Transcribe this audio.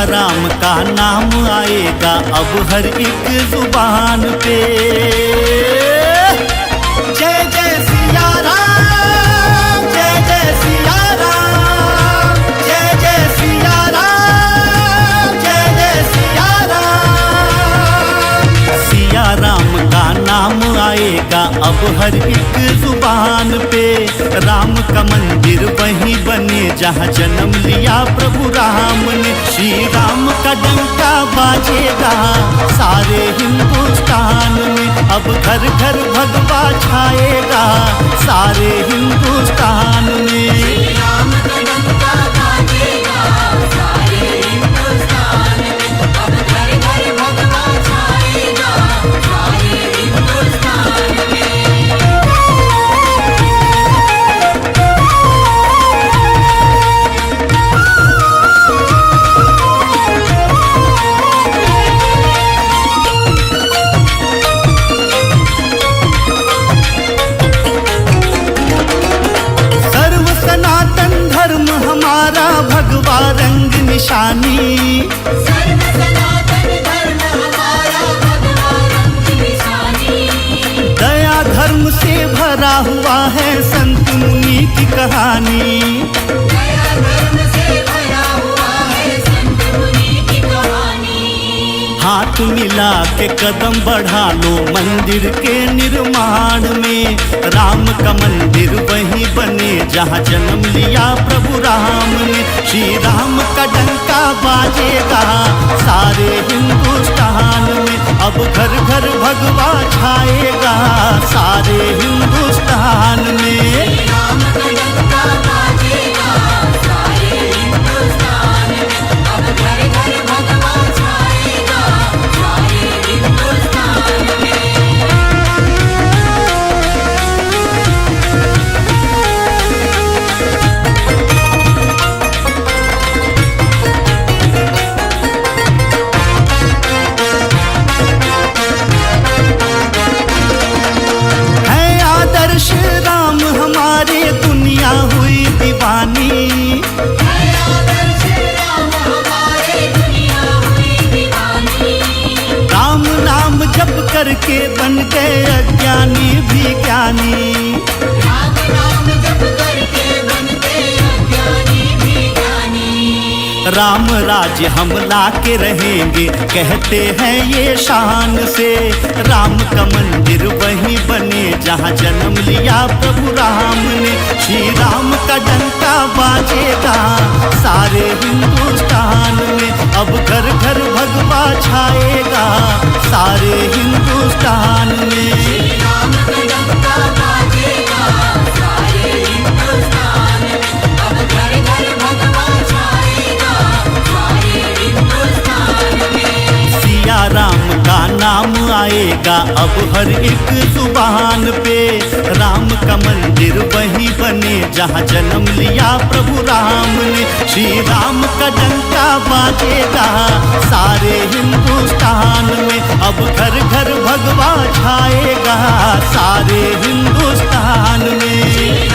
राम का नाम आएगा अब हर एक जुबान पे। जय जय सिया राम, जय जय सिया राम, जय जय सिया राम, जय जय सिया राम। सिया राम का नाम आएगा अब हर एक जुबान पे। राम का मंदिर वहीं बने जहाँ जन्म लिया प्रभु राम ने। श्री राम का डंका बाजेगा सारे हिंदुस्तान में। अब घर घर भगवा छाएगा सारे हिंदुस्तान में। राम का डंका बाजेगा सारे हिंदुस्तान में। अब घर घर भगवा छाएगा सारे हिंदुस्तान में। भगवा रंग निशानी, सर्व सनातन धर्म हमारा भगवा रंग निशानी। दया धर्म से भरा हुआ है संत मुनि की कहानी। दया धर्म से भरा हुआ है संत मुनि की कहानी। हाथ मिला के कदम बढ़ा लो मंदिर के निर्माण में। राम का मंदिर वहीं बने जहाँ जन्म लिया प्रभु राम ने। श्री राम का डंका बाजेगा सारे हिंदुस्तान में। अब घर घर भगवा छाएगा सारे हिंदुस्तान में। राम का डंका बाजेगा सारे हिंदुस्तान में। अब घर घर भगवा छाएगा सारे हिंदुस्तान में। राम हमारे दुनिया हुई दीवानी। आदर्श राम हमारे दुनिया हुई दीवानी। राम नाम जप करके बन गए अज्ञानी भी ज्ञानी। राम नाम जप करके बन गए अज्ञानी भी ज्ञानी। राम राज्य हम ला के रहेंगे कहते हैं ये शान से। राम का मंदिर वहीं बने जहाँ जन्म लिया प्रभु राम ने। श्री राम का डंका बाजेगा सारे हिंदुस्तान में। अब घर घर भगवा छाएगा सारे हिंदुस्तान में। राम का डंका बाजेगा सारे हिंदुस्तान में। अब घर घर भगवा छाएगा सारे हिंदुस्तान में। सिया राम का नाम आएगा अब हर एक जुबान पे। राम का मंदिर वहीं बने जहाँ जन्म लिया प्रभु राम ने। श्री राम का डंका बाजेगा सारे हिंदुस्तान में। अब घर घर भगवा छाएगा सारे हिंदुस्तान में।